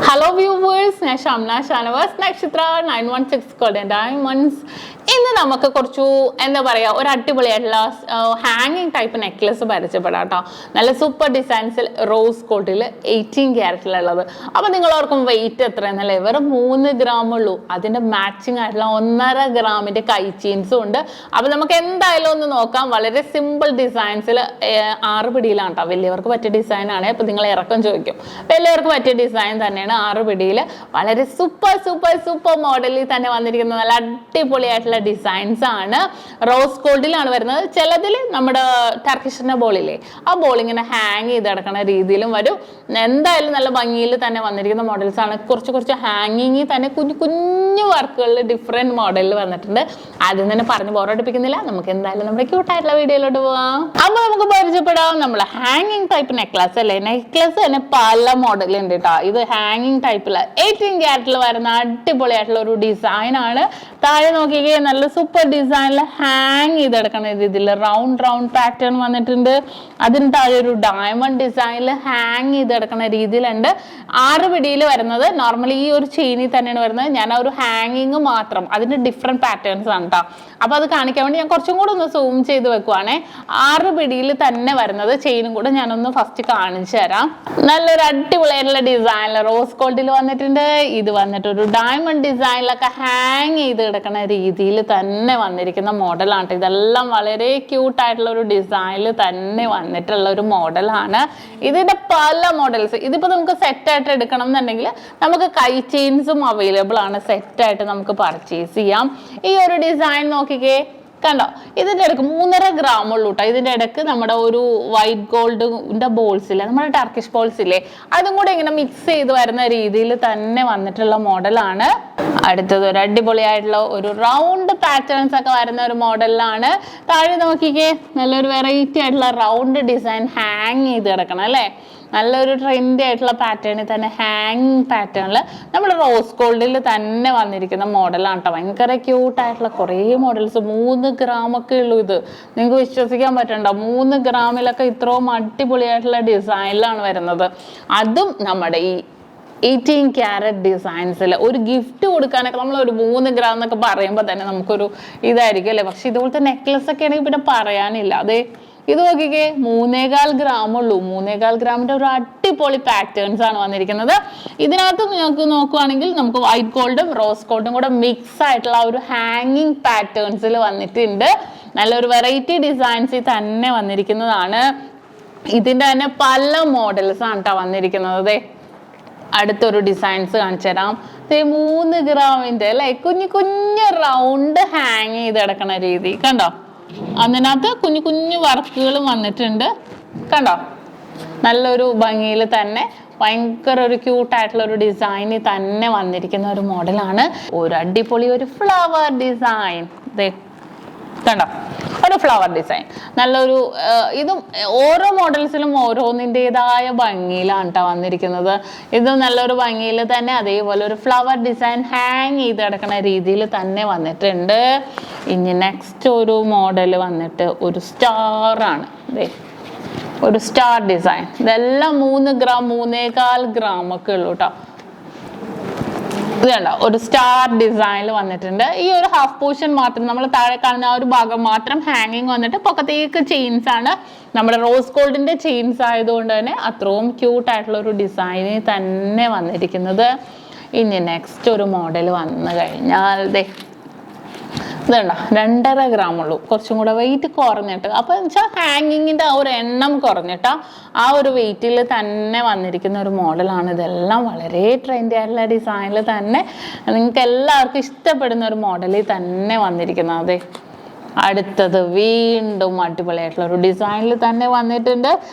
Hello viewers, SHAMNA channel Nakshathra 916 Golden Diamonds. ഇന്ന് നമുക്ക് കുറച്ചു എന്താ പറയാ ഒരു അടിപൊളിയായിട്ടുള്ള ഹാങ്ങിങ് ടൈപ്പ് നെക്ലസ് പരിചയപ്പെടാം കേട്ടോ. നല്ല സൂപ്പർ ഡിസൈൻസിൽ റോസ് ഗോൾഡിൽ 18 ക്യാരറ്റിലുള്ളത്. അപ്പോൾ നിങ്ങൾ ഓർക്കും വെയിറ്റ് എത്രയെന്നല്ലേ? വെറും 3 ഗ്രാം ഉള്ളൂ. അതിന്റെ മാച്ചിങ് ആയിട്ടുള്ള 1.5 ഗ്രാമിന്റെ കൈ ചെയിൻസും ഉണ്ട്. അപ്പോൾ നമുക്ക് എന്തായാലും ഒന്ന് നോക്കാം. വളരെ സിമ്പിൾ ഡിസൈൻസിൽ 6 പിടിയിലാണ് കേട്ടോ. വലിയവർക്ക് പറ്റിയ ഡിസൈൻ ആണ്. അപ്പോൾ നിങ്ങൾ ഇറക്കം ചോദിക്കും. വലിയവർക്ക് പറ്റിയ ഡിസൈൻ തന്നെയാണ് 6 പിടിയിൽ. വളരെ സൂപ്പർ മോഡലിൽ തന്നെ വന്നിരിക്കുന്ന നല്ല അടിപൊളിയായിട്ടുള്ള ഡിസൈൻസ് ആണ്. റോസ് ഗോൾഡിലാണ് വരുന്നത്. ചിലതിൽ നമ്മുടെ ടർക്കിഷിന്റെ ബോളില്ലേ, ആ ബോൾ ഇങ്ങനെ ഹാങ് ചെയ്ത് കിടക്കുന്ന രീതിയിലും വരും. എന്തായാലും നല്ല ഭംഗിയിൽ തന്നെ വന്നിരിക്കുന്ന മോഡൽസ് ആണ്. കുറച്ച് ഹാങ്ങിങ്ങിൽ തന്നെ കുഞ്ഞു വർക്കുകളിൽ ഡിഫറെന്റ് മോഡലിൽ വന്നിട്ടുണ്ട്. ആദ്യം തന്നെ പറഞ്ഞ് ബോറടിപ്പിക്കുന്നില്ല. നമുക്ക് എന്തായാലും നമ്മുടെ ക്യൂട്ടായിട്ടുള്ള വീഡിയോയിലോട്ട് പോവാം. അപ്പൊ നമുക്ക് പരിചയപ്പെടാം നമ്മൾ ഹാങ്ങിങ് ടൈപ്പ് നെക്ലസ് അല്ലേ. നെക്ലസ് തന്നെ പല മോഡലുണ്ട് കേട്ടോ. ഇത് ഹാങ്ങിങ് ടൈപ്പില് 18 ക്യാരറ്റിൽ വരുന്ന അടിപൊളിയായിട്ടുള്ള ഒരു ഡിസൈൻ ആണ്. താഴെ നോക്കിക്കേ, നല്ല സൂപ്പർ ഡിസൈനിൽ ഹാങ് ചെയ്തെടുക്കണ രീതിയിൽ റൗണ്ട് പാറ്റേൺ വന്നിട്ടുണ്ട്. അതിന് താഴെ ഒരു ഡയമണ്ട് ഡിസൈനിൽ ഹാങ് ചെയ്തെടുക്കണ രീതിയിലുണ്ട്. 6 പിടിയിൽ വരുന്നത് നോർമലി ഈ ഒരു ചെയിനിൽ തന്നെയാണ് വരുന്നത്. ഞാൻ ആ ഒരു ഹാങ്ങിങ് മാത്രം, അതിന്റെ ഡിഫറെന്റ് പാറ്റേൺസ് ആണ് കേട്ടോ. അപ്പൊ അത് കാണിക്കാൻ വേണ്ടി ഞാൻ കുറച്ചും കൂടെ ഒന്ന് സൂം ചെയ്ത് വെക്കുവാണേ. 6 പിടിയിൽ തന്നെ വരുന്നത് ചെയിനും കൂടെ ഞാനൊന്ന് ഫസ്റ്റ് കാണിച്ചു തരാം. നല്ലൊരു അടിപൊളിയായിട്ടുള്ള ഡിസൈനിൽ റോസ് ഗോൾഡിൽ വന്നിട്ടുണ്ട്. ഇത് വന്നിട്ട് ഒരു ഡയമണ്ട് ഡിസൈനിലൊക്കെ ഹാങ് ചെയ്ത് കിടക്കുന്ന രീതിയിൽ തന്നെ വന്നിരിക്കുന്ന മോഡലാണ്. ഇതെല്ലാം വളരെ ക്യൂട്ടായിട്ടുള്ള ഒരു ഡിസൈനിൽ തന്നെ വന്നിട്ടുള്ള ഒരു മോഡലാണ്. ഇതിന്റെ പല മോഡൽസ്, ഇതിപ്പോ നമുക്ക് സെറ്റ് ആയിട്ട് എടുക്കണം എന്നുണ്ടെങ്കിൽ നമുക്ക് കൈ ചെയിൻസും അവൈലബിൾ ആണ്. സെറ്റ് ആയിട്ട് നമുക്ക് പർച്ചേസ് ചെയ്യാം. ഈ ഒരു ഡിസൈൻ നോക്കിക്കേ, കണ്ടോ? ഇതിന്റെ ഇടയ്ക്ക് 3.5 ഗ്രാം ഉള്ളൂ കേട്ടോ. ഇതിന്റെ ഇടയ്ക്ക് നമ്മുടെ ഒരു വൈറ്റ് ഗോൾഡിന്റെ ബോൾസ് ഇല്ലേ, നമ്മുടെ ടർക്കിഷ് ബോൾസ് ഇല്ലേ, അതും കൂടെ ഇങ്ങനെ മിക്സ് ചെയ്ത് വരുന്ന രീതിയിൽ തന്നെ വന്നിട്ടുള്ള മോഡലാണ്. അടുത്തത് ഒരു അടിപൊളിയായിട്ടുള്ള ഒരു റൗണ്ട് പാറ്റേൺസ് ഒക്കെ വരുന്ന ഒരു മോഡലിലാണ്. താഴെ നോക്കിക്കേ, നല്ലൊരു വെറൈറ്റി ആയിട്ടുള്ള റൗണ്ട് ഡിസൈൻ ഹാങ് ചെയ്ത് കിടക്കണം അല്ലേ. നല്ലൊരു ട്രെൻഡി ആയിട്ടുള്ള പാറ്റേണിൽ തന്നെ ഹാങ് പാറ്റേണിൽ നമ്മുടെ റോസ് ഗോൾഡിൽ തന്നെ വന്നിരിക്കുന്ന മോഡലാണ് കേട്ടോ. ഭയങ്കര ക്യൂട്ടായിട്ടുള്ള കുറേ മോഡൽസ്. 3 ഗ്രാമൊക്കെ ഉള്ളൂ. ഇത് നിങ്ങൾക്ക് വിശ്വസിക്കാൻ പറ്റണ്ട, 3 ഗ്രാമിലൊക്കെ ഇത്രയും അടിപൊളിയായിട്ടുള്ള ഡിസൈനിലാണ് വരുന്നത്. അതും നമ്മുടെ ഈ 18 ക്യാരറ്റ് ഡിസൈൻസിൽ ഒരു ഗിഫ്റ്റ് കൊടുക്കാനൊക്കെ നമ്മൾ ഒരു 3 ഗ്രാം എന്നൊക്കെ പറയുമ്പോൾ തന്നെ നമുക്കൊരു ഇതായിരിക്കും അല്ലേ. പക്ഷെ ഇതുപോലത്തെ നെക്ലസ് ഒക്കെ ആണെങ്കിൽ പിന്നെ പറയാനില്ല. അതെ, ഇത് നോക്കിക്കേ, 3.25 ഗ്രാം ഉള്ളൂ. 3.25 ഗ്രാമിന്റെ ഒരു അടിപൊളി പാറ്റേൺസ് ആണ് വന്നിരിക്കുന്നത്. ഇതിനകത്ത് നിങ്ങൾക്ക് നോക്കുവാണെങ്കിൽ നമുക്ക് വൈറ്റ് ഗോൾഡും റോസ് ഗോൾഡും കൂടെ മിക്സ് ആയിട്ടുള്ള ഒരു ഹാങ്ങിങ് പാറ്റേൺസിൽ വന്നിട്ടുണ്ട്. നല്ലൊരു വെറൈറ്റി ഡിസൈൻസിൽ തന്നെ വന്നിരിക്കുന്നതാണ്. ഇതിന്റെ തന്നെ പല മോഡൽസ് ആണ് കേട്ടോ വന്നിരിക്കുന്നത്. അടുത്തൊരു ഡിസൈൻസ് കാണിച്ചു തരാം. 3 ഗ്രാമിന്റെ അല്ലെ, കുഞ്ഞു റൗണ്ട് ഹാങ് ചെയ്ത് കിടക്കണ രീതി കണ്ടോ. അതിനകത്ത് കുഞ്ഞു വർക്കുകളും വന്നിട്ടുണ്ട് കണ്ടോ. നല്ലൊരു ഭംഗിയിൽ തന്നെ ഭയങ്കര ഒരു ക്യൂട്ടായിട്ടുള്ള ഒരു ഡിസൈനിൽ തന്നെ വന്നിരിക്കുന്ന ഒരു മോഡലാണ്. ഒരു അടിപൊളി ഒരു ഫ്ലവർ ഡിസൈൻ കണ്ടോ, ഒരു ഫ്ലവർ ഡിസൈൻ. നല്ലൊരു ഇതും ഓരോ മോഡൽസിലും ഓരോന്നിൻ്റെതായ ഭംഗിയിലാണ് കേട്ടോ വന്നിരിക്കുന്നത്. ഇത് നല്ലൊരു ഭംഗിയിൽ തന്നെ അതേപോലെ ഒരു ഫ്ലവർ ഡിസൈൻ ഹാങ് ചെയ്ത് കിടക്കുന്ന രീതിയിൽ തന്നെ വന്നിട്ടുണ്ട്. ഇനി നെക്സ്റ്റ് ഒരു മോഡൽ വന്നിട്ട് ഒരു സ്റ്റാർ ആണ്. ഒരു സ്റ്റാർ ഡിസൈൻ. ഇതെല്ലാം 3 ഗ്രാം 3.25 ഗ്രാം ഒക്കെ ഉള്ളൂ കേട്ടോ. ഇത് കണ്ടോ, ഒരു സ്റ്റാർ ഡിസൈനിൽ വന്നിട്ടുണ്ട്. ഈ ഒരു ഹാഫ് പോർഷൻ മാത്രം, നമ്മൾ താഴെ കാണുന്ന ആ ഒരു ഭാഗം മാത്രം ഹാങ്ങിങ് വന്നിട്ട് പൊക്കത്തേക്ക് ചെയിൻസ് ആണ്. നമ്മുടെ റോസ് ഗോൾഡിന്റെ ചെയിൻസ് ആയതുകൊണ്ട് തന്നെ അത്രയും ക്യൂട്ടായിട്ടുള്ള ഒരു ഡിസൈനിൽ തന്നെ വന്നിരിക്കുന്നത്. ഇനി നെക്സ്റ്റ് ഒരു മോഡൽ വന്നു കഴിഞ്ഞാൽ ഇതുണ്ടോ, 2.5 ഗ്രാം ഉള്ളൂ. കുറച്ചും കൂടെ വെയിറ്റ് കുറഞ്ഞിട്ട്, അപ്പൊ വെച്ചാൽ ഹാങ്ങിങ്ങിന്റെ ആ ഒരു എണ്ണം കുറഞ്ഞിട്ട് ആ ഒരു വെയിറ്റിൽ തന്നെ വന്നിരിക്കുന്ന ഒരു മോഡലാണ്. ഇതെല്ലാം വളരെ ട്രെൻഡി ആയിട്ടുള്ള ഡിസൈനിൽ തന്നെ നിങ്ങൾക്ക് എല്ലാവർക്കും ഇഷ്ടപ്പെടുന്ന ഒരു മോഡലിൽ തന്നെ വന്നിരിക്കുന്നത്. അടുത്തത് വീണ്ടും അടിപൊളിയായിട്ടുള്ള ഒരു ഡിസൈനിൽ തന്നെ വന്നിട്ടുണ്ട്.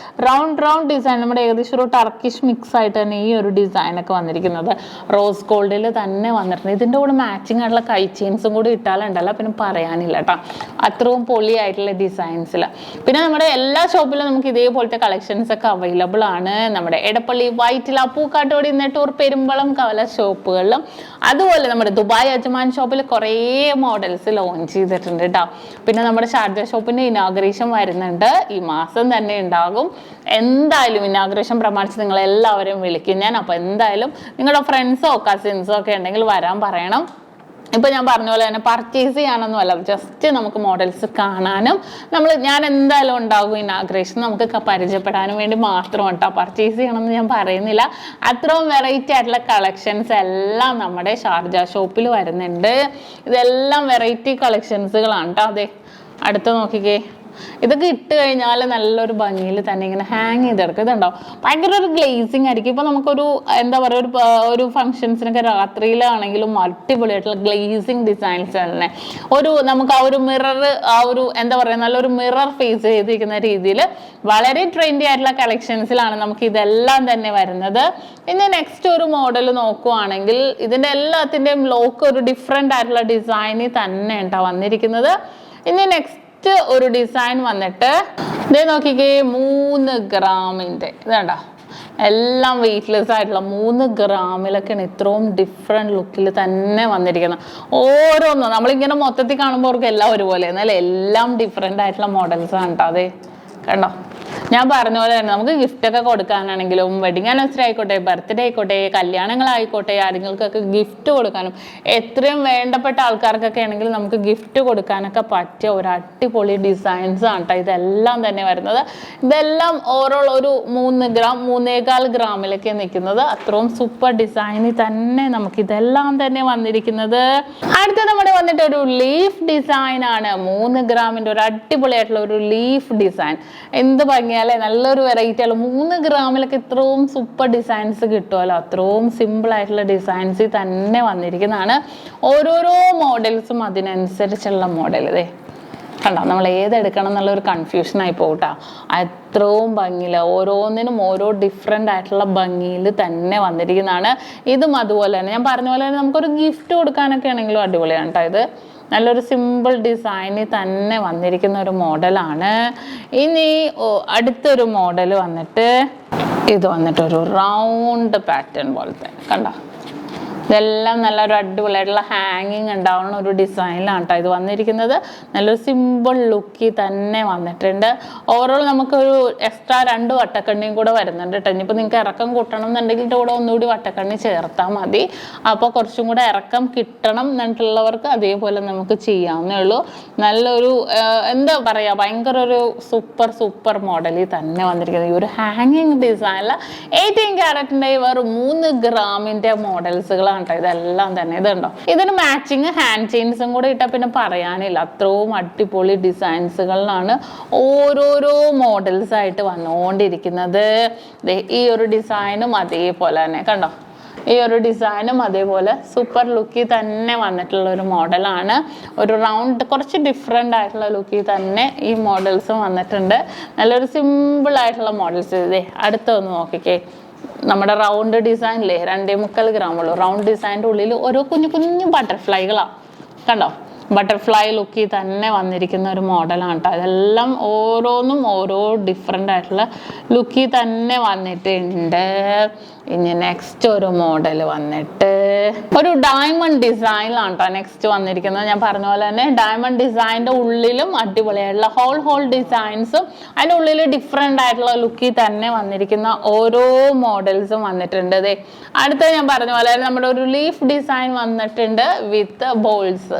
റൗണ്ട് ഡിസൈൻ, നമ്മുടെ ഏകദേശം ഒരു ടർക്കിഷ് മിക്സ് ആയിട്ട് തന്നെ ഈ ഒരു ഡിസൈനൊക്കെ വന്നിരിക്കുന്നത്. റോസ് ഗോൾഡിൽ തന്നെ വന്നിട്ടുണ്ട്. ഇതിൻ്റെ കൂടെ മാച്ചിങ് ആയിട്ടുള്ള കൈ ചെയിൻസും കൂടി ഇട്ടാലുണ്ടല്ലോ പിന്നെ പറയാനില്ല കേട്ടോ. അത്രയും പൊളിയായിട്ടുള്ള ഡിസൈൻസിൽ. പിന്നെ നമ്മുടെ എല്ലാ ഷോപ്പിലും നമുക്ക് ഇതേപോലത്തെ കളക്ഷൻസ് ഒക്കെ അവൈലബിൾ ആണ്. നമ്മുടെ എടപ്പള്ളി വൈറ്റില പൂക്കാട്ടോടി നെട്ടൂർ പെരുമ്പളം കവല ഷോപ്പുകളിലും അതുപോലെ നമ്മുടെ ദുബായ് അജ്മാൻ ഷോപ്പിൽ കുറേ മോഡൽസ് ലോഞ്ച് ചെയ്തിട്ടുണ്ട് കേട്ടോ. പിന്നെ നമ്മുടെ ഷാർജ ഷോപ്പിന്റെ ഇനാഗ്രേഷൻ വരുന്നുണ്ട്, ഈ മാസം തന്നെ ഉണ്ടാകും. എന്തായാലും ഇനാഗ്രേഷൻ പ്രമാണിച്ച് നിങ്ങൾ എല്ലാവരെയും വിളിക്കും ഞാൻ. അപ്പോൾ എന്തായാലും നിങ്ങളുടെ ഫ്രണ്ട്സോ കസിൻസോ ഒക്കെ ഉണ്ടെങ്കിൽ വരാൻ പറയണം. ഇപ്പൊ ഞാൻ പറഞ്ഞ പോലെ തന്നെ പർച്ചേസ് ചെയ്യാനൊന്നും അല്ല, ജസ്റ്റ് നമുക്ക് മോഡൽസ് കാണാനും ഞാൻ എന്തായാലും ഉണ്ടാകും ഇനാഗ്രേഷൻ നമുക്ക് പരിചയപ്പെടാനും വേണ്ടി മാത്രം കേട്ടോ. പർച്ചേസ് ചെയ്യണമെന്ന് ഞാൻ പറയുന്നില്ല. അത്രയും വെറൈറ്റി ആയിട്ടുള്ള കളക്ഷൻസ് എല്ലാം നമ്മുടെ ഷാർജ ഷോപ്പിൽ വരുന്നുണ്ട്. ഇതെല്ലാം വെറൈറ്റി കളക്ഷൻസുകളാണ് കേട്ടോ. അതെ, അടുത്ത നോക്കിക്കേ, ഇതൊക്കെ ഇട്ട് കഴിഞ്ഞാൽ നല്ലൊരു ഭംഗിയിൽ തന്നെ ഇങ്ങനെ ഹാങ് ചെയ്തെടുക്കും. ഇതുണ്ടാവും ഭയങ്കര ഒരു ഗ്ലേസിങ് ആയിരിക്കും. ഇപ്പൊ നമുക്കൊരു എന്താ പറയുക, ഒരു ഫംഗ്ഷൻസിനൊക്കെ രാത്രിയിലാണെങ്കിലും അടിപൊളിയായിട്ടുള്ള ഗ്ലേസിങ് ഡിസൈൻസ് തന്നെ നമുക്ക് ആ ഒരു മിറർ, ആ ഒരു എന്താ പറയുക, നല്ലൊരു മിറർ ഫേസ് ചെയ്തിരിക്കുന്ന രീതിയിൽ വളരെ ട്രെൻഡി ആയിട്ടുള്ള കളക്ഷൻസിലാണ് നമുക്ക് ഇതെല്ലാം തന്നെ വരുന്നത്. ഇനി നെക്സ്റ്റ് ഒരു മോഡൽ നോക്കുവാണെങ്കിൽ ഇതിന്റെ എല്ലാത്തിന്റെയും ലോക്ക് ഒരു ഡിഫറെന്റ് ആയിട്ടുള്ള ഡിസൈനിൽ തന്നെ ഉണ്ടാ വന്നിരിക്കുന്നത്. ഇനി നെക്സ്റ്റ് ഒരു ഡിസൈൻ വന്നിട്ട് ഇതേ നോക്കിക്കേ, 3 ഗ്രാമിന്റെ ഇതാണ്ടാ, എല്ലാം വെയ്റ്റ്ലെസ് ആയിട്ടുള്ള 3 ഗ്രാമിലൊക്കെയാണ് ഇത്രയും ഡിഫറെന്റ് ലുക്കിൽ തന്നെ വന്നിരിക്കുന്നത്. ഓരോന്നും നമ്മളിങ്ങനെ മൊത്തത്തിൽ കാണുമ്പോൾ അവർക്ക് എല്ലാം ഒരുപോലെ, എന്നാൽ എല്ലാം ഡിഫറെന്റ് ആയിട്ടുള്ള മോഡൽസ് ആണ് കേട്ടോ. അതെ കണ്ടോ, ഞാൻ പറഞ്ഞ പോലെ തന്നെ നമുക്ക് ഗിഫ്റ്റ് ഒക്കെ കൊടുക്കാനാണെങ്കിലും വെഡിങ് ആനിവേഴ്സറി ആയിക്കോട്ടെ, ബർത്ത്ഡേ ആയിക്കോട്ടെ, കല്യാണങ്ങളായിക്കോട്ടെ, ആരെങ്കിൽക്കൊക്കെ ഗിഫ്റ്റ് കൊടുക്കാനും എത്രയും വേണ്ടപ്പെട്ട ആൾക്കാർക്കൊക്കെ ആണെങ്കിൽ നമുക്ക് ഗിഫ്റ്റ് കൊടുക്കാനൊക്കെ പറ്റിയ ഒരു അടിപൊളി ഡിസൈൻസ് ആണ് കേട്ടോ ഇതെല്ലാം തന്നെ വരുന്നത്. ഇതെല്ലാം ഓവറോൾ ഒരു 3 ഗ്രാം 3.25 ഗ്രാമിലൊക്കെ നിൽക്കുന്നത്. അത്രയും സൂപ്പർ ഡിസൈനിൽ തന്നെ നമുക്ക് ഇതെല്ലാം തന്നെ വന്നിരിക്കുന്നത്. അടുത്ത നമ്മുടെ വന്നിട്ട് ഒരു ലീഫ് ഡിസൈൻ ആണ്. 3 ഗ്രാമിന്റെ ഒരു അടിപൊളിയായിട്ടുള്ള ഒരു ലീഫ് ഡിസൈൻ. എന്ത് ഭംഗിയല്ലേ, നല്ലൊരു വെറൈറ്റി ആണല്ലോ. 3 ഗ്രാമിലൊക്കെ ഇത്രയും സൂപ്പർ ഡിസൈൻസ് കിട്ടുമല്ലോ. അത്രയും സിമ്പിൾ ആയിട്ടുള്ള ഡിസൈൻസ് തന്നെ വന്നിരിക്കുന്നതാണ്. ഓരോരോ മോഡൽസും അതിനനുസരിച്ചുള്ള മോഡൽ. ഇതേ കണ്ടോ, നമ്മൾ ഏതെടുക്കണം എന്നുള്ള ഒരു കൺഫ്യൂഷൻ ആയി പോകട്ടോ. അത്രയും ഭംഗിയില്ല, ഓരോന്നിനും ഓരോ ഡിഫറെൻ്റ് ആയിട്ടുള്ള ഭംഗിയിൽ തന്നെ വന്നിരിക്കുന്നതാണ്. ഇതും അതുപോലെ തന്നെ ഞാൻ പറഞ്ഞ പോലെ തന്നെ നമുക്കൊരു ഗിഫ്റ്റ് കൊടുക്കാനൊക്കെ ആണെങ്കിലും അടിപൊളിയാണ് കേട്ടോ. ഇത് നല്ലൊരു സിമ്പിൾ ഡിസൈനിൽ തന്നെ വന്നിരിക്കുന്ന ഒരു മോഡലാണ്. ഇനി അടുത്തൊരു മോഡൽ വന്നിട്ട് ഇത് വന്നിട്ടൊരു റൗണ്ട് പാറ്റേൺ പോലത്തെ കണ്ടോ. ഇതെല്ലാം നല്ലൊരു അടിപൊളിയായിട്ടുള്ള ഹാങ്ങിങ് ഉണ്ടാവുന്ന ഒരു ഡിസൈനിലാണ് കേട്ടോ ഇത് വന്നിരിക്കുന്നത്. നല്ലൊരു സിമ്പിൾ ലുക്കിൽ തന്നെ വന്നിട്ടുണ്ട്. ഓവറോൾ നമുക്കൊരു എക്സ്ട്രാ 2 വട്ടക്കണ്ണിയും കൂടെ വരുന്നുണ്ട് കേട്ടോ. ഇനിയിപ്പോൾ നിങ്ങൾക്ക് ഇറക്കം കൂട്ടണം എന്നുണ്ടെങ്കിൽ കൂടെ ഒന്നുകൂടി വട്ടക്കണ്ണി ചേർത്താൽ മതി. അപ്പോൾ കുറച്ചും കൂടെ ഇറക്കം കിട്ടണം എന്നിട്ടുള്ളവർക്ക് അതേപോലെ നമുക്ക് ചെയ്യാവുന്നേ ഉള്ളൂ. നല്ലൊരു എന്താ പറയുക, ഭയങ്കര ഒരു സൂപ്പർ മോഡലിൽ തന്നെ വന്നിരിക്കുന്നത്. ഈ ഒരു ഹാങ്ങിങ് ഡിസൈനിൽ 18 ക്യാരറ്റിൻ്റെ വെറും 3 ഗ്രാമിൻ്റെ മോഡൽസുകളാണ് കേട്ടോ ഇതെല്ലാം തന്നെ. ഇതുണ്ടോ, ഇതിന് മാച്ചിങ് ഹാൻഡ് ചെയിൻസും കൂടെ ഇട്ടാൽ പിന്നെ പറയാനില്ല. അത്രയും അടിപൊളി ഡിസൈൻസുകളിലാണ് ഓരോരോ മോഡൽസ് ആയിട്ട് വന്നുകൊണ്ടിരിക്കുന്നത്. ഈ ഒരു ഡിസൈനും അതേപോലെ തന്നെ കണ്ടോ, ഈ ഒരു ഡിസൈനും അതേപോലെ സൂപ്പർ ലുക്കിൽ തന്നെ വന്നിട്ടുള്ള ഒരു മോഡലാണ്. ഒരു റൗണ്ട് കുറച്ച് ഡിഫറെൻ്റ് ആയിട്ടുള്ള ലുക്കിൽ തന്നെ ഈ മോഡൽസും വന്നിട്ടുണ്ട്. നല്ലൊരു സിമ്പിൾ ആയിട്ടുള്ള മോഡൽസ്. ഇതേ അടുത്തൊന്ന് നോക്കിക്കേ, നമ്മുടെ റൗണ്ട് ഡിസൈനില്ലേ 2.25 ഗ്രാമുള്ളൂ. റൗണ്ട് ഡിസൈൻ്റെ ഉള്ളിൽ ഓരോ കുഞ്ഞു ബട്ടർഫ്ലൈകളാണ് കണ്ടോ. ബട്ടർഫ്ലൈ ലുക്കിൽ തന്നെ വന്നിരിക്കുന്ന ഒരു മോഡലാണ് കേട്ടോ. ഇതെല്ലാം ഓരോന്നും ഓരോ ഡിഫറെൻ്റ് ആയിട്ടുള്ള ലുക്കിൽ തന്നെ വന്നിട്ടുണ്ട്. ഇനി നെക്സ്റ്റ് ഒരു മോഡൽ വന്നിട്ട് ഒരു ഡയമണ്ട് ഡിസൈനിലാണ് കേട്ടോ നെക്സ്റ്റ് വന്നിരിക്കുന്നത്. ഞാൻ പറഞ്ഞ പോലെ തന്നെ ഡയമണ്ട് ഡിസൈൻ്റെ ഉള്ളിലും അടിപൊളിയായിട്ടുള്ള ഹോൾ ഡിസൈൻസും അതിൻ്റെ ഉള്ളിൽ ഡിഫറെൻ്റ് ആയിട്ടുള്ള ലുക്കിൽ തന്നെ വന്നിരിക്കുന്ന ഓരോ മോഡൽസും വന്നിട്ടുണ്ട്. അതെ അടുത്ത ഞാൻ പറഞ്ഞ പോലെ നമ്മുടെ ഒരു ലീഫ് ഡിസൈൻ വന്നിട്ടുണ്ട് വിത്ത് ബോൾസ്.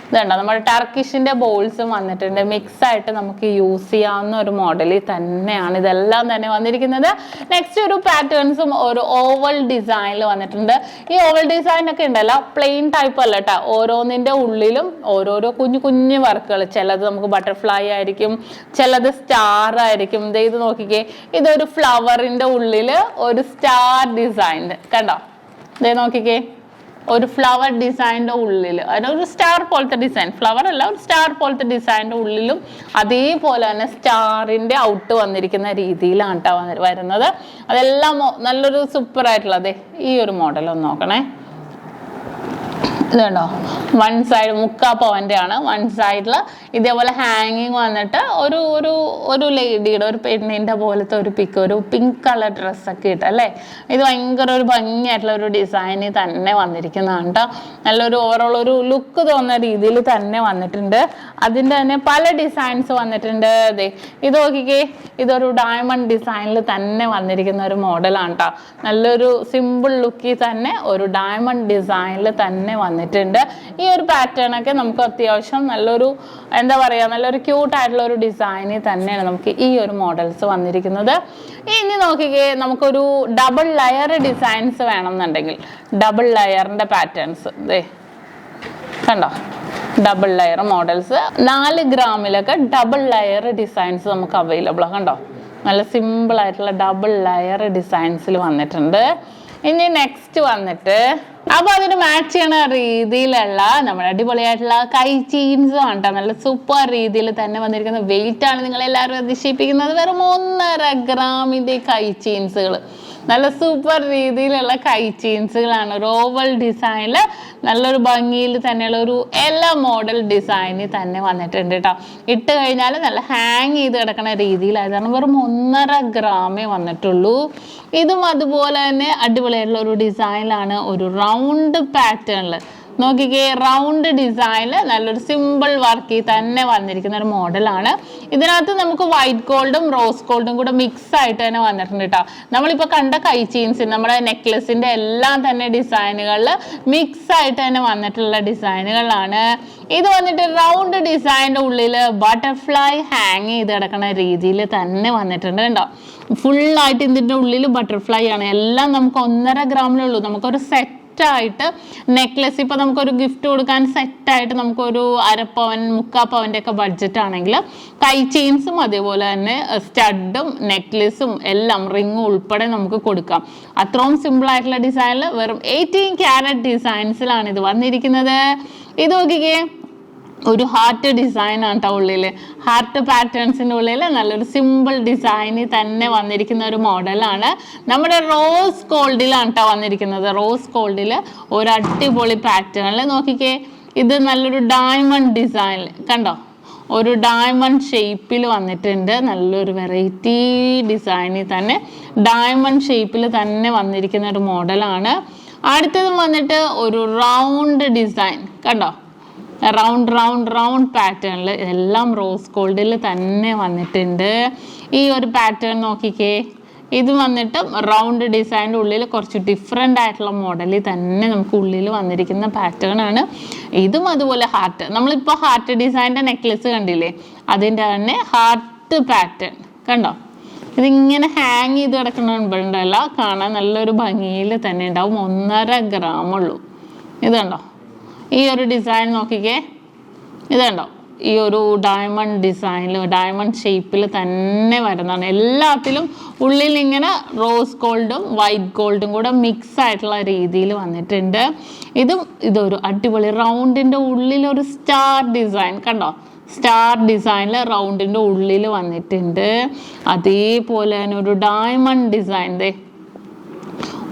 ഇതുണ്ടോ, നമ്മുടെ ടർക്കിഷിന്റെ ബോൾസും വന്നിട്ടുണ്ട്. മിക്സ് ആയിട്ട് നമുക്ക് യൂസ് ചെയ്യാവുന്ന ഒരു മോഡലിൽ തന്നെയാണ് ഇതെല്ലാം തന്നെ വന്നിരിക്കുന്നത്. നെക്സ്റ്റ് ഒരു പാറ്റേൺസും ഒരു ഓവൽ ഡിസൈനിൽ വന്നിട്ടുണ്ട്. ഈ ഓവൽ ഡിസൈൻ ഒക്കെ ഉണ്ടല്ലോ പ്ലെയിൻ ടൈപ്പ് അല്ല കേട്ടോ. ഓരോന്നിന്റെ ഉള്ളിലും ഓരോരോ കുഞ്ഞു വർക്കുകൾ. ചിലത് നമുക്ക് ബട്ടർഫ്ലൈ ആയിരിക്കും, ചിലത് സ്റ്റാർ ആയിരിക്കും. ഇത് നോക്കിക്കേ, ഇതൊരു ഫ്ലവറിന്റെ ഉള്ളിൽ ഒരു സ്റ്റാർ ഡിസൈൻ കണ്ടോ. ഇതേ നോക്കിക്കേ, ഒരു ഫ്ലവർ ഡിസൈൻ്റെ ഉള്ളിൽ അതൊരു സ്റ്റാർ പോലത്തെ ഡിസൈൻ, ഫ്ലവർ അല്ല ഒരു സ്റ്റാർ പോലത്തെ ഡിസൈൻ്റെ ഉള്ളിലും അതേപോലെ തന്നെ സ്റ്റാറിൻ്റെ ഔട്ട് വന്നിരിക്കുന്ന രീതിയിലാണ് കേട്ടോ വരുന്നത്. അതെല്ലാം നല്ലൊരു സൂപ്പർ ആയിട്ടുള്ളത്. ഈ ഒരു മോഡൽ ഒന്ന് നോക്കണേ. ഇതുണ്ടോ, വൺ സൈഡ് മുക്കാ പവൻ്റെ ആണ്. വൺ സൈഡിൽ ഇതേപോലെ ഹാങ്ങിങ് വന്നിട്ട് ഒരു ഒരു ഒരു ലേഡിയുടെ ഒരു പെണ്ണിൻ്റെ പോലത്തെ ഒരു പിക്ക്, ഒരു പിങ്ക് കളർ ഡ്രസ്സൊക്കെ ഇട്ട് അല്ലേ. ഇത് ഭയങ്കര ഒരു ഭംഗിയായിട്ടുള്ള ഒരു ഡിസൈനിൽ തന്നെ വന്നിരിക്കുന്നതാണ് കേട്ടോ. നല്ലൊരു ഓവറോൾ ഒരു ലുക്ക് തോന്നുന്ന രീതിയിൽ തന്നെ വന്നിട്ടുണ്ട്. അതിൻ്റെ തന്നെ പല ഡിസൈൻസ് വന്നിട്ടുണ്ട്. അതെ, ഇത് നോക്കിക്കേ, ഇതൊരു ഡയമണ്ട് ഡിസൈനിൽ തന്നെ വന്നിരിക്കുന്ന ഒരു മോഡലാണ് കേട്ടോ. നല്ലൊരു സിമ്പിൾ ലുക്കിൽ തന്നെ ഒരു ഡയമണ്ട് ഡിസൈനിൽ തന്നെ വന്നിട്ടുണ്ട്. ഈ ഒരു പാറ്റേൺ ഒക്കെ നമുക്ക് അത്യാവശ്യം നല്ലൊരു എന്താ പറയുക, നല്ലൊരു ക്യൂട്ടായിട്ടുള്ള ഒരു ഡിസൈനിൽ തന്നെയാണ് നമുക്ക് ഈ ഒരു മോഡൽസ് വന്നിരിക്കുന്നത്. ഇനി നോക്കിക്കേ, നമുക്കൊരു ഡബിൾ ലെയർ ഡിസൈൻസ് വേണമെന്നുണ്ടെങ്കിൽ ഡബിൾ ലെയറിൻ്റെ പാറ്റേൺസ് ദേ കണ്ടോ, ഡബിൾ ലെയർ മോഡൽസ് 4 ഗ്രാമിലൊക്കെ ഡബിൾ ലെയർ ഡിസൈൻസ് നമുക്ക് അവൈലബിൾ ആണ്. കണ്ടോ, നല്ല സിമ്പിൾ ആയിട്ടുള്ള ഡബിൾ ലെയർ ഡിസൈൻസിൽ വന്നിട്ടുണ്ട്. ഇനി നെക്സ്റ്റ് വന്നിട്ട് അപ്പോൾ അതിന് മാച്ച് ചെയ്യണ രീതിയിലുള്ള നമ്മുടെ അടിപൊളിയായിട്ടുള്ള കൈ ചെയിൻസ് ആണ് കേട്ടോ. നല്ല സൂപ്പർ രീതിയിൽ തന്നെ വന്നിരിക്കുന്ന വെയിറ്റ് ആണ് നിങ്ങളെല്ലാവരും അതിശയിപ്പിക്കുന്നത്. വെറും 1.5 ഗ്രാമിൻ്റെ കൈ ചെയിൻസുകൾ, നല്ല സൂപ്പർ രീതിയിലുള്ള കൈ ചെയിൻസുകളാണ്. ഒരു ഓവൽ ഡിസൈനിൽ നല്ലൊരു ഭംഗിയിൽ തന്നെയുള്ള ഒരു എല്ലാ മോഡൽ ഡിസൈനിൽ തന്നെ വന്നിട്ടുണ്ട് കേട്ടോ. ഇട്ട് കഴിഞ്ഞാൽ നല്ല ഹാങ് ചെയ്ത് കിടക്കുന്ന രീതിയിലായതാണ്. വെറും 1.5 ഗ്രാമേ വന്നിട്ടുള്ളൂ. ഇതും അതുപോലെ തന്നെ അടിപൊളിയായിട്ടുള്ള ഒരു ഡിസൈനിലാണ്. ഒരു റൗണ്ട് പാറ്റേണിൽ നോക്കിക്കേ, റൗണ്ട് ഡിസൈനിൽ നല്ലൊരു സിമ്പിൾ വർക്കിൽ തന്നെ വന്നിരിക്കുന്ന ഒരു മോഡലാണ്. ഇതിനകത്ത് നമുക്ക് വൈറ്റ് ഗോൾഡും റോസ് ഗോൾഡും കൂടെ മിക്സ് ആയിട്ട് തന്നെ വന്നിട്ടുണ്ട് കേട്ടോ. നമ്മളിപ്പോൾ കണ്ട കൈ ചെയിൻസ്, നമ്മുടെ നെക്ലസിൻ്റെ എല്ലാം തന്നെ ഡിസൈനുകളിൽ മിക്സ് ആയിട്ട് തന്നെ വന്നിട്ടുള്ള ഡിസൈനുകളാണ്. ഇത് വന്നിട്ട് റൗണ്ട് ഡിസൈനിൻ്റെ ഉള്ളിൽ ബട്ടർഫ്ലൈ ഹാങ് ചെയ്ത് കിടക്കുന്ന രീതിയിൽ തന്നെ വന്നിട്ടുണ്ട് കേട്ടോ. ഫുള്ളായിട്ട് ഇതിൻ്റെ ഉള്ളിൽ ബട്ടർഫ്ലൈ ആണ്. എല്ലാം നമുക്ക് 1.5 ഗ്രാമിലുള്ളൂ. നമുക്കൊരു സെറ്റായിട്ട് നെക്ലസ് ഇപ്പോൾ നമുക്കൊരു ഗിഫ്റ്റ് കൊടുക്കാൻ സെറ്റായിട്ട് നമുക്കൊരു 1/2 പവൻ 3/4 പവൻ്റെ ഒക്കെ ബഡ്ജറ്റ് ആണെങ്കിൽ കൈ ചെയിൻസും അതേപോലെ തന്നെ സ്റ്റഡും നെക്ലസും എല്ലാം റിങ്ങും ഉൾപ്പെടെ നമുക്ക് കൊടുക്കാം. അത്രയും സിമ്പിളായിട്ടുള്ള ഡിസൈനിൽ വെറും 18 ക്യാരറ്റ് ഡിസൈൻസിലാണ് ഇത് വന്നിരിക്കുന്നത്. ഇത് നോക്കിക്കേ, ഒരു ഹാർട്ട് ഡിസൈൻ ആണ് കേട്ടോ ഉള്ളിൽ. ഹാർട്ട് പാറ്റേൺസിൻ്റെ ഉള്ളിൽ നല്ലൊരു സിമ്പിൾ ഡിസൈനിൽ തന്നെ വന്നിരിക്കുന്ന ഒരു മോഡലാണ്. നമ്മുടെ റോസ് ഗോൾഡിലാണ് കേട്ടോ വന്നിരിക്കുന്നത്. റോസ് ഗോൾഡിൽ ഒരു അടിപൊളി പാറ്റേണിൽ നോക്കിക്കേ, ഇത് നല്ലൊരു ഡയമണ്ട് ഡിസൈനിൽ കണ്ടോ, ഒരു ഡയമണ്ട് ഷേപ്പിൽ വന്നിട്ടുണ്ട്. നല്ലൊരു വെറൈറ്റി ഡിസൈനിൽ തന്നെ ഡയമണ്ട് ഷേപ്പിൽ തന്നെ വന്നിരിക്കുന്ന ഒരു മോഡലാണ്. അടുത്തത് വന്നിട്ട് ഒരു റൗണ്ട് ഡിസൈൻ കണ്ടോ, റൗണ്ട് റൗണ്ട് റൗണ്ട് പാറ്റേണിൽ എല്ലാം റോസ് ഗോൾഡിൽ തന്നെ വന്നിട്ടുണ്ട്. ഈ ഒരു പാറ്റേൺ നോക്കിക്കേ, ഇത് വന്നിട്ട് റൗണ്ട് ഡിസൈൻ്റെ ഉള്ളിൽ കുറച്ച് ഡിഫറെൻ്റ് ആയിട്ടുള്ള മോഡലിൽ തന്നെ നമുക്ക് ഉള്ളിൽ വന്നിരിക്കുന്ന പാറ്റേൺ ആണ്. ഇതും അതുപോലെ ഹാർട്ട്, നമ്മളിപ്പോൾ ഹാർട്ട് ഡിസൈൻ്റെ നെക്ലസ് കണ്ടില്ലേ, അതിൻ്റെ തന്നെ ഹാർട്ട് പാറ്റേൺ കണ്ടോ. ഇതിങ്ങനെ ഹാങ് ചെയ്ത് കിടക്കണുണ്ടല്ല, കാണാൻ നല്ലൊരു ഭംഗിയിൽ തന്നെ ഉണ്ടാവും. 1.5 ഗ്രാമുള്ളൂ. ഇത് കണ്ടോ, ഈ ഒരു ഡിസൈൻ നോക്കിക്കേ, ഇതുണ്ടോ, ഈ ഒരു ഡയമണ്ട് ഡിസൈനിൽ ഡയമണ്ട് ഷേപ്പിൽ തന്നെ വരുന്നതാണ്. എല്ലാത്തിലും ഉള്ളിൽ ഇങ്ങനെ റോസ് ഗോൾഡും വൈറ്റ് ഗോൾഡും കൂടെ മിക്സ് ആയിട്ടുള്ള രീതിയിൽ വന്നിട്ടുണ്ട്. ഇതൊരു അടിപൊളി റൗണ്ടിൻ്റെ ഉള്ളിലൊരു സ്റ്റാർ ഡിസൈൻ കണ്ടോ, സ്റ്റാർ ഡിസൈനിൽ റൗണ്ടിൻ്റെ ഉള്ളിൽ വന്നിട്ടുണ്ട്. അതേപോലെ തന്നെ ഒരു ഡയമണ്ട് ഡിസൈൻ,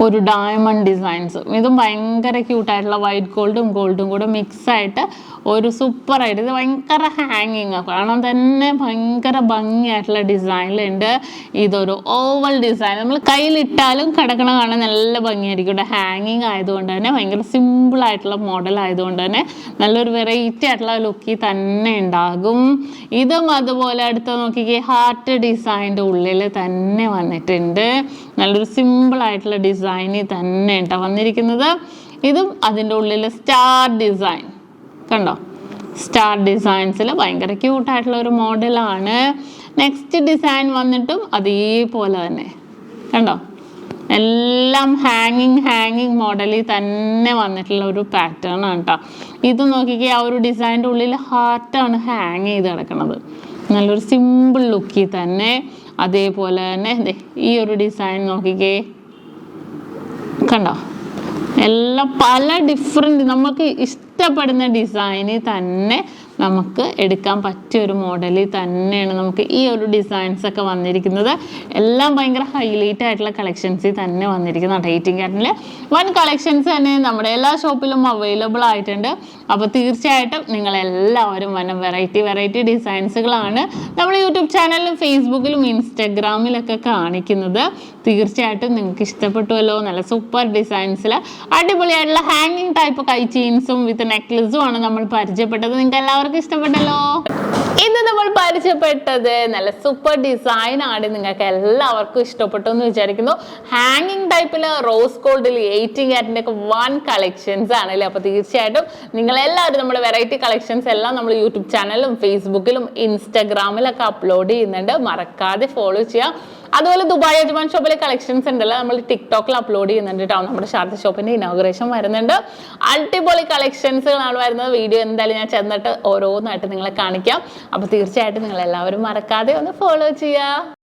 ഒരു ഡയമണ്ട് ഡിസൈൻസ്, ഇതും ഭയങ്കര ക്യൂട്ടായിട്ടുള്ള വൈറ്റ് ഗോൾഡും ഗോൾഡും കൂടെ മിക്സ് ആയിട്ട് ഒരു സൂപ്പറായിട്ട്, ഇത് ഭയങ്കര ഹാങ്ങിങ് കാണാൻ തന്നെ ഭയങ്കര ഭംഗിയായിട്ടുള്ള ഡിസൈനിലുണ്ട്. ഇതൊരു ഓവൽ ഡിസൈൻ, നമ്മൾ കയ്യിലിട്ടാലും കിടക്കണ കാണാൻ നല്ല ഭംഗിയായിരിക്കും. ഇവിടെ ഹാങ്ങിങ് ആയതുകൊണ്ട് തന്നെ ഭയങ്കര സിമ്പിളായിട്ടുള്ള മോഡൽ ആയതുകൊണ്ട് തന്നെ നല്ലൊരു വെറൈറ്റി ആയിട്ടുള്ള ലുക്കിൽ തന്നെ ഉണ്ടാകും. ഇതും അതുപോലെ അടുത്ത നോക്കിക്കേ, ഹാർട്ട് ഡിസൈൻ്റെ ഉള്ളിൽ തന്നെ വന്നിട്ടുണ്ട്. നല്ലൊരു സിമ്പിളായിട്ടുള്ള ഡിസൈനിൽ തന്നെ കേട്ടോ വന്നിരിക്കുന്നത്. ഇതും അതിൻ്റെ ഉള്ളിൽ സ്റ്റാർ ഡിസൈൻ കണ്ടോ, സ്റ്റാർ ഡിസൈൻസിൽ ഭയങ്കര ക്യൂട്ടായിട്ടുള്ള ഒരു മോഡലാണ്. നെക്സ്റ്റ് ഡിസൈൻ വന്നിട്ടും അതേപോലെ തന്നെ കണ്ടോ, എല്ലാം ഹാങ്ങിങ് മോഡലിൽ തന്നെ വന്നിട്ടുള്ള ഒരു പാറ്റേൺ ആണ് കേട്ടോ. ഇത് നോക്കിക്കേ, ആ ഒരു ഡിസൈൻ്റെ ഉള്ളിൽ ഹാർട്ടാണ് ഹാങ് ചെയ്ത് കിടക്കുന്നത്. നല്ലൊരു സിമ്പിൾ ലുക്കിൽ തന്നെ. അതേപോലെ തന്നെ ഈ ഒരു ഡിസൈൻ നോക്കിക്കേ കണ്ടോ, എല്ലാം പല ഡിഫറെൻറ്റ് നമുക്ക് ഇഷ്ടപ്പെടുന്ന ഡിസൈനിൽ തന്നെ നമുക്ക് എടുക്കാൻ പറ്റിയ ഒരു മോഡലിൽ തന്നെയാണ് നമുക്ക് ഈ ഒരു ഡിസൈൻസ് ഒക്കെ വന്നിരിക്കുന്നത്. എല്ലാം ഭയങ്കര ഹൈലൈറ്റ് ആയിട്ടുള്ള കളക്ഷൻസിൽ തന്നെ വന്നിരിക്കുന്ന 18 ക്യാരറ്റിൽ 1 കളക്ഷൻസ് തന്നെ നമ്മുടെ എല്ലാ ഷോപ്പിലും അവൈലബിൾ ആയിട്ടുണ്ട്. അപ്പോൾ തീർച്ചയായിട്ടും നിങ്ങളെല്ലാവരും വന്ന വെറൈറ്റി ഡിസൈൻസുകളാണ് നമ്മൾ യൂട്യൂബ് ചാനലിലും ഫേസ്ബുക്കിലും ഇൻസ്റ്റഗ്രാമിലൊക്കെ കാണിക്കുന്നത്. തീർച്ചയായിട്ടും നിങ്ങൾക്ക് ഇഷ്ടപ്പെട്ടുവല്ലോ. നല്ല സൂപ്പർ ഡിസൈൻസിൽ അടിപൊളിയായിട്ടുള്ള ഹാങ്ങിങ് ടൈപ്പ് കൈ ചെയിൻസും വിത്ത് നെക്ലസും ആണ് നമ്മൾ പരിചയപ്പെട്ടത്. നിങ്ങൾക്ക് എല്ലാവർക്കും ഇഷ്ടപ്പെട്ടല്ലോ. ഇന്ന് നമ്മൾ പരിചയപ്പെട്ടത് നല്ല സൂപ്പർ ഡിസൈൻ ആണ്. നിങ്ങൾക്ക് എല്ലാവർക്കും ഇഷ്ടപ്പെട്ടു എന്ന് വിചാരിക്കുന്നു. ഹാങ്ങിങ് ടൈപ്പിൽ റോസ് ഗോൾഡിൽ 18 ക്യാരറ്റിൻ്റെ ഒക്കെ 1 കളക്ഷൻസ് ആണല്ലേ. അപ്പോൾ തീർച്ചയായിട്ടും നിങ്ങളെല്ലാവരും നമ്മുടെ വെറൈറ്റി കളക്ഷൻസ് എല്ലാം നമ്മൾ യൂട്യൂബ് ചാനലിലും ഫേസ്ബുക്കിലും ഇൻസ്റ്റഗ്രാമിലൊക്കെ അപ്ലോഡ് ചെയ്യുന്നുണ്ട്. മറക്കാതെ ഫോളോ ചെയ്യാം. അതുപോലെ ദുബായ് അജ്മാൻ ഷോപ്പിലെ കളക്ഷൻസ് ഉണ്ടല്ലോ, നമ്മൾ ടിക്ടോക്കിൽ അപ്ലോഡ് ചെയ്യുന്നുണ്ട് കേട്ടോ. നമ്മുടെ ഷാർജ ഷോപ്പിന്റെ ഇനോഗ്രേഷൻ വരുന്നുണ്ട്. അടിപൊളി കളക്ഷൻസുകളാണ് വരുന്നത്. വീഡിയോ എന്തായാലും ഞാൻ ചെന്നിട്ട് ഓരോന്നായിട്ട് നിങ്ങളെ കാണിക്കാം. അപ്പോൾ തീർച്ചയായിട്ടും നിങ്ങൾ എല്ലാവരും മറക്കാതെ ഒന്ന് ഫോളോ ചെയ്യുക.